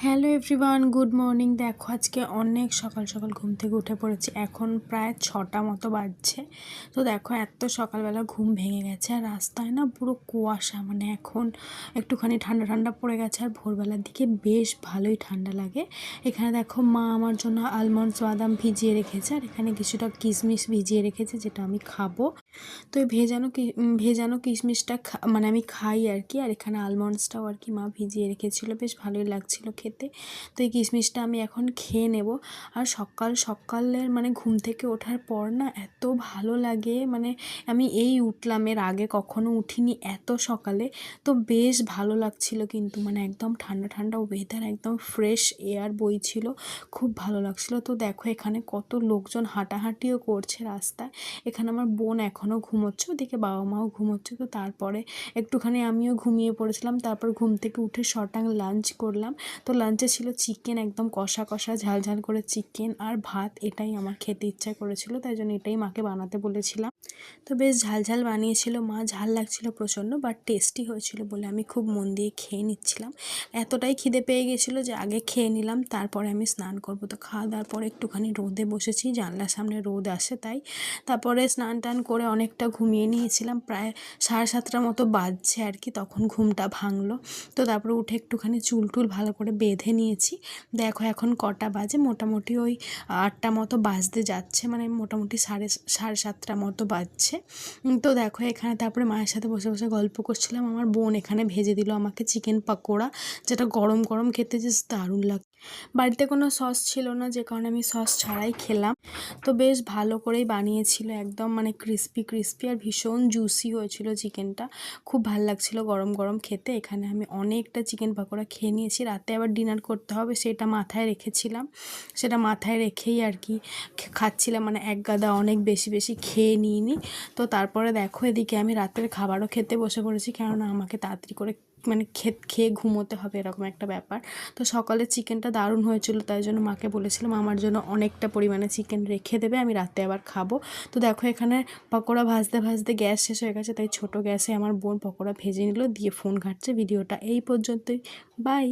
Hello everyone, good morning. দেখো আজকে অনেক সকাল সকাল ঘুম থেকে উঠে পড়েছি। এখন প্রায় 6টা মতো বাজছে। তো দেখো এত সকালবেলা ঘুম ভেঙে গেছে, আর রাস্তায় না পুরো কুয়াশা, মানে এখন একটুখানি ঠান্ডা ঠান্ডা পড়ে গেছে, আর ভোরবেলার দিকে বেশ ভালোই ঠান্ডা লাগে। এখানে দেখো মা আমার জন্য আলমন্ডস বাদাম ভিজিয়ে রেখেছে, আর এখানে কিছুটা কিশমিশ ভিজিয়ে রেখেছে যেটা আমি খাবো। তো এই ভেজানো কিশমিশটা মানে আমি খাই আর কি। আর এখানে আলমন্ডসটাও আর কি মা ভিজিয়ে রেখেছিল, বেশ ভালোই লাগছিল খেতে। তো এই কিশমিশটা আমি এখন খেয়ে নেব। আর সকালের মানে ঘুম থেকে ওঠার পর না এত ভালো লাগে, মানে আমি এই উঠলাম, এর আগে কখনো উঠিনি এত সকালে। তো বেশ ভালো লাগছিল, কিন্তু মানে একদম ঠান্ডা ঠান্ডা ওয়েদার, একদম ফ্রেশ এয়ার বইছিল, খুব ভালো লাগছিল। তো দেখো এখানে কত লোকজন হাঁটাহাঁটিও করছে রাস্তায়। এখানে আমার বোন এখনও ঘুমোচ্ছে, ওদিকে বাবা মাও ঘুমোচ্ছে। তো তারপরে একটুখানি আমিও ঘুমিয়ে পড়েছিলাম। তারপর ঘুম থেকে উঠে শটাং লাঞ্চ করলাম। তো লাঞ্চে ছিল চিকেন, একদম কষা কষা ঝাল ঝাল করে চিকেন আর ভাত। এটাই আমার খেতে ইচ্ছা করেছিল, তাই জন্য এটাই মাকে বানাতে বলেছিলাম। তো বেশ ঝাল ঝাল বানিয়েছিল মা, ঝাল লাগছিল প্রচণ্ড, বাট টেস্টি হয়েছিল বলে আমি খুব মন দিয়ে খেয়ে নিচ্ছিলাম। এতটাই খিদে পেয়ে গেছিলো যে আগে খেয়ে নিলাম, তারপরে আমি স্নান করবো। তো খাওয়া দাওয়ার পরে একটুখানি রোদে বসেছি, জানলার সামনে রোদ আসে তাই। তারপরে স্নান টান করে অনেকটা ঘুমিয়ে নিয়েছিলাম, প্রায় 7:30 মতো বাজছে আর কি, তখন ঘুমটা ভাঙলো। তো তারপরে উঠে একটুখানি চুল টুল ভালো করে বেঁধে নিয়েছি। দেখো এখন কটা বাজে, মোটামুটি ওই 8টা মতো বাজতে যাচ্ছে, মানে মোটামুটি সাড়ে 7:30 মতো বাজছে। তো দেখো এখানে তারপরে মায়ের সাথে বসে বসে গল্প করছিলাম। আমার বোন এখানে ভেজে দিল আমাকে চিকেন পাকোড়া, যেটা গরম গরম খেতে জাস্ট দারুণ লাগে। বাড়িতে কোনো সস ছিল না, যে কারণে আমি সস ছাড়াই খেলাম। তো বেশ ভালো করেই বানিয়েছিল, একদম মানে ক্রিস্পি ক্রিস্পি, আর ভীষণ জুসি হয়েছিল চিকেনটা, খুব ভাল লাগছিল গরম গরম খেতে। এখানে আমি অনেকটা চিকেন পাকোড়া খেয়ে নিয়েছি। রাতে আবার ডিনার করতে হবে, সেটা মাথায় রেখেছিলাম, সেটা মাথায় রেখেই আর কি খাচ্ছিলাম, মানে এক গাদা অনেক বেশি বেশি খেয়ে নিইনি। তো তারপরে দেখো এদিকে আমি রাতের খাবারও খেতে বসে পড়েছি, কেননা আমাকে তাড়াতাড়ি করে মানে খেয়ে ঘুমোতে হবে, এরকম একটা ব্যাপার। তো সকালে চিকেনটা দারুণ হয়েছিল, তাই জন্য মাকে বলেছিলাম আমার জন্য অনেকটা পরিমাণে চিকেন রেখে দেবে, আমি রাতে আবার খাবো। তো দেখো এখানে পকোড়া ভাজতে ভাজতে গ্যাস শেষ হয়ে গেছে, তাই ছোট গ্যাসে আমার বোন পকোড়া ভেজে নিল, দিয়ে ফোন ঘাঁটছে। ভিডিওটা এই পর্যন্তই, বাই।